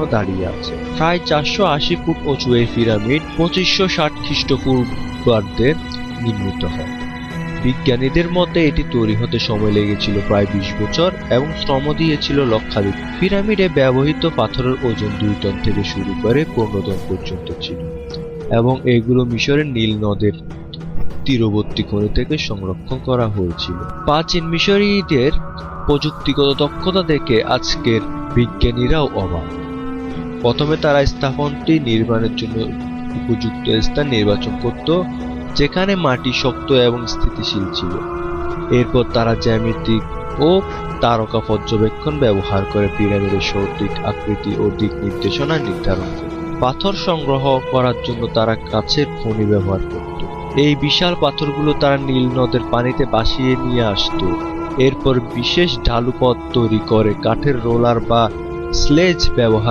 এখনো দাঁড়িয়ে আছে। প্রায় 480 ফুট উঁচু এই পিরামিড 2560 খ্রিস্টপূর্বাব্দে নির্মিত হয়। বিজ্ঞানীদের মতে এটি তৈরি হতে সময় লেগেছিল প্রায় 20 বছর এবং শ্রম দিয়েছিল লক্ষাধিক। পিরামিডে ব্যবহৃত পাথরের ওজন 2 টন থেকে শুরু করে 15 টন পর্যন্ত ছিল এবং এগুলো মিশরের নীল নদের তীরবর্তী খনি থেকে সংরক্ষণ করা হয়েছিল। প্রাচীন মিশরীয়দের প্রযুক্তিগত দক্ষতা দেখে আজকের বিজ্ঞানীরাও অবাক। প্রথমে তারা স্থাপনটি নির্মাণের জন্য উপযুক্ত স্থান নির্বাচন করত, যেখানে মাটি শক্ত এবং স্থিতিশীল ছিল। এরপর তারা জ্যামিতিক ও তারকা পর্যবেক্ষণ ব্যবহার করে পিরামিডের সঠিক আকৃতি ও দিক নির্দেশনা নির্ধারণ করে। পাথর সংগ্রহ করার জন্য তারা কাচের খনি ব্যবহার করত। এই বিশাল পাথরগুলো তারা নীল নদের পানিতে ভাসিয়ে নিয়ে আসতো। এরপর বিশেষ ঢালু পথ তৈরি করে কাঠের রোলার বা স্লেজ ব্যবহার